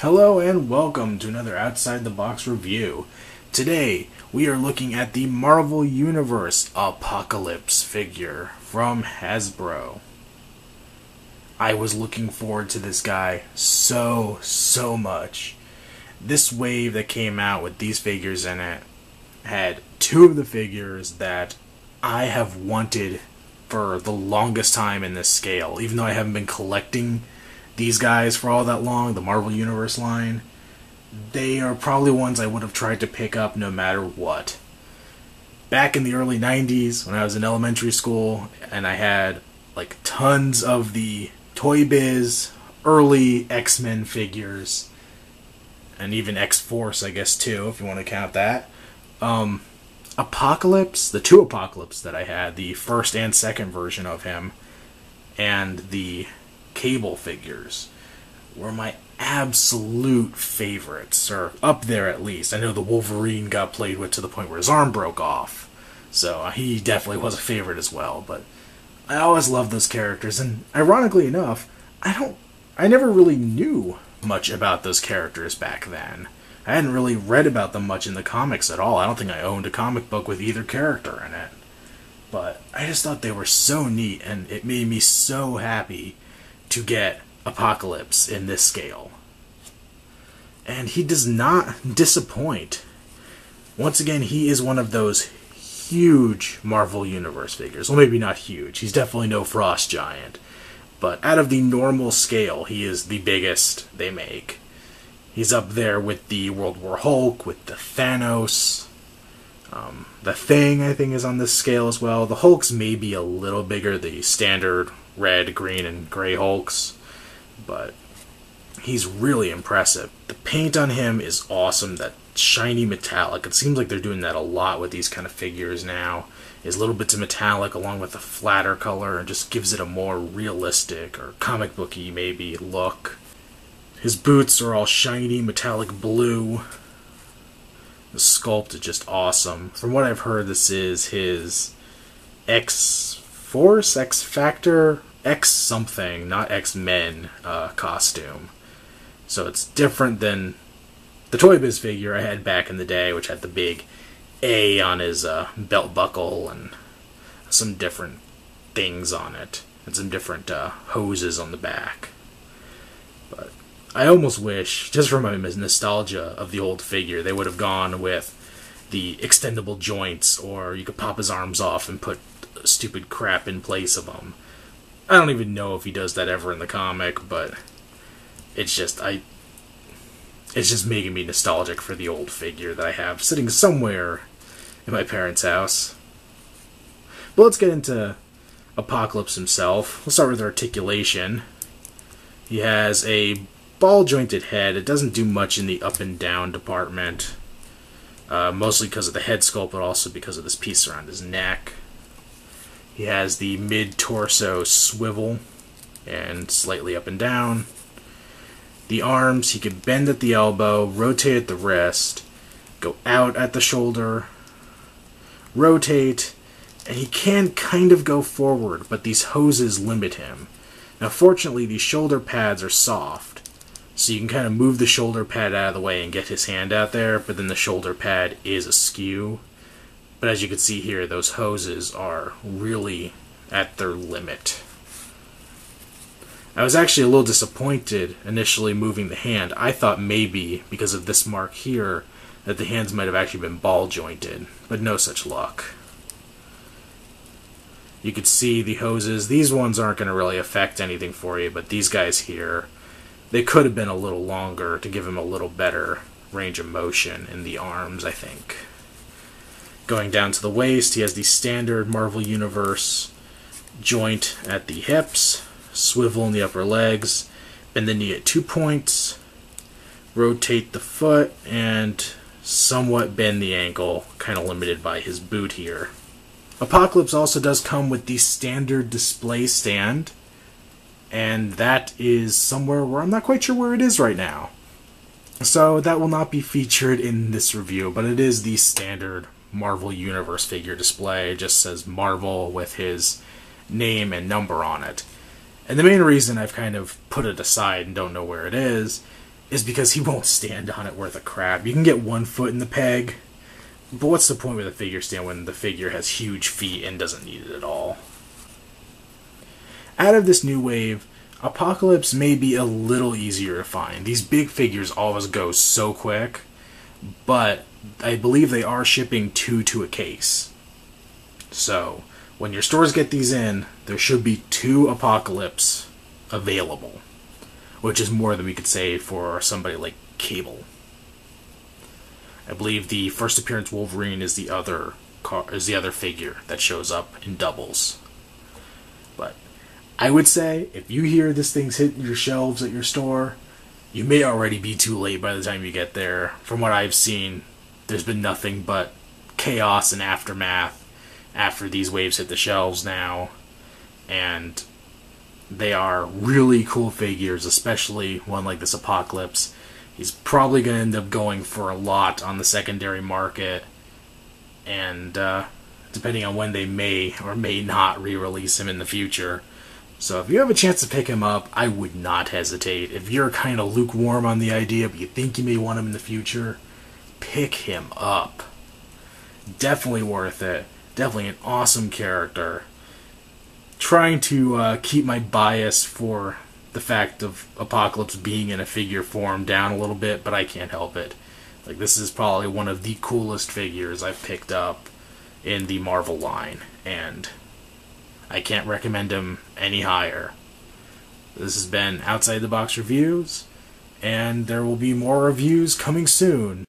Hello and welcome to another Outside the Box review. Today we are looking at the Marvel Universe Apocalypse figure from Hasbro. I was looking forward to this guy so much. This wave that came out with these figures in it had two of the figures that I have wanted for the longest time in this scale, even though I haven't been collecting these guys for all that long, the Marvel Universe line. They are probably ones I would have tried to pick up no matter what. Back in the early 90s, when I was in elementary school, and I had like tons of the Toy Biz early X-Men figures, and even X-Force, I guess, too, if you want to count that. Apocalypse, the two Apocalypse that I had, the first and second version of him, and the Cable figures were my absolute favorites, or up there at least. I know the Wolverine got played with to the point where his arm broke off, so he definitely was a favorite as well, but I always loved those characters, and ironically enough, I never really knew much about those characters back then. I hadn't really read about them much in the comics at all. I don't think I owned a comic book with either character in it, but I just thought they were so neat, and it made me so happy to get Apocalypse in this scale. And he does not disappoint. Once again, he is one of those huge Marvel Universe figures. Well, maybe not huge. He's definitely no Frost Giant. But out of the normal scale, he is the biggest they make. He's up there with the World War Hulk, with the Thanos. The Thing, I think, is on this scale as well. The Hulks may be a little bigger, the standard red, green, and gray Hulks, but he's really impressive. The paint on him is awesome, that shiny metallic. It seems like they're doing that a lot with these kind of figures now. Is little bits of metallic along with a flatter color, and just gives it a more realistic, or comic booky maybe, look. His boots are all shiny metallic blue. The sculpt is just awesome. From what I've heard, this is his X-Force, X-Factor, X-something, not X-Men costume. So it's different than the Toy Biz figure I had back in the day, which had the big A on his belt buckle and some different things on it, and some different hoses on the back. But I almost wish, just for my nostalgia of the old figure, they would have gone with the extendable joints, or you could pop his arms off and put stupid crap in place of them. I don't even know if he does that ever in the comic, but it's just making me nostalgic for the old figure that I have sitting somewhere in my parents' house. But let's get into Apocalypse himself. We'll start with articulation. He has a ball-jointed head. It doesn't do much in the up and down department, mostly because of the head sculpt, but also because of this piece around his neck. He has the mid-torso swivel and slightly up and down. The arms, he can bend at the elbow, rotate at the wrist, go out at the shoulder, rotate, and he can kind of go forward, but these hoses limit him. Now fortunately, these shoulder pads are soft, so you can kind of move the shoulder pad out of the way and get his hand out there, but then the shoulder pad is askew. But as you can see here, those hoses are really at their limit. I was actually a little disappointed initially moving the hand. I thought maybe, because of this mark here, that the hands might have actually been ball jointed, but no such luck. You could see the hoses. These ones aren't going to really affect anything for you, but these guys here, they could have been a little longer to give him a little better range of motion in the arms, I think. Going down to the waist, he has the standard Marvel Universe joint at the hips, swivel in the upper legs, bend the knee at 2 points, rotate the foot, and somewhat bend the ankle, kind of limited by his boot here. Apocalypse also does come with the standard display stand, and that is somewhere where I'm not quite sure where it is right now. So that will not be featured in this review, but it is the standard Marvel Universe figure display. It just says Marvel with his name and number on it. And the main reason I've kind of put it aside and don't know where it is is because he won't stand on it worth a crap. You can get one foot in the peg, but what's the point with a figure stand when the figure has huge feet and doesn't need it at all? Out of this new wave, Apocalypse may be a little easier to find. These big figures always go so quick, but I believe they are shipping 2 to a case. So, when your stores get these in, there should be 2 Apocalypse available, which is more than we could say for somebody like Cable. I believe the first appearance Wolverine is the other figure that shows up in doubles. But I would say if you hear this thing's hitting your shelves at your store, you may already be too late by the time you get there. From what I've seen, there's been nothing but chaos and aftermath after these waves hit the shelves now, and they are really cool figures, especially one like this Apocalypse. He's probably going to end up going for a lot on the secondary market, and depending on when they may or may not re-release him in the future. So if you have a chance to pick him up, I would not hesitate. If you're kind of lukewarm on the idea, but you think you may want him in the future, pick him up. Definitely worth it. Definitely an awesome character. Trying to keep my bias for the fact of Apocalypse being in a figure form down a little bit, but I can't help it. Like, this is probably one of the coolest figures I've picked up in the Marvel line, and I can't recommend him any higher. This has been Outside the Box Reviews, and there will be more reviews coming soon.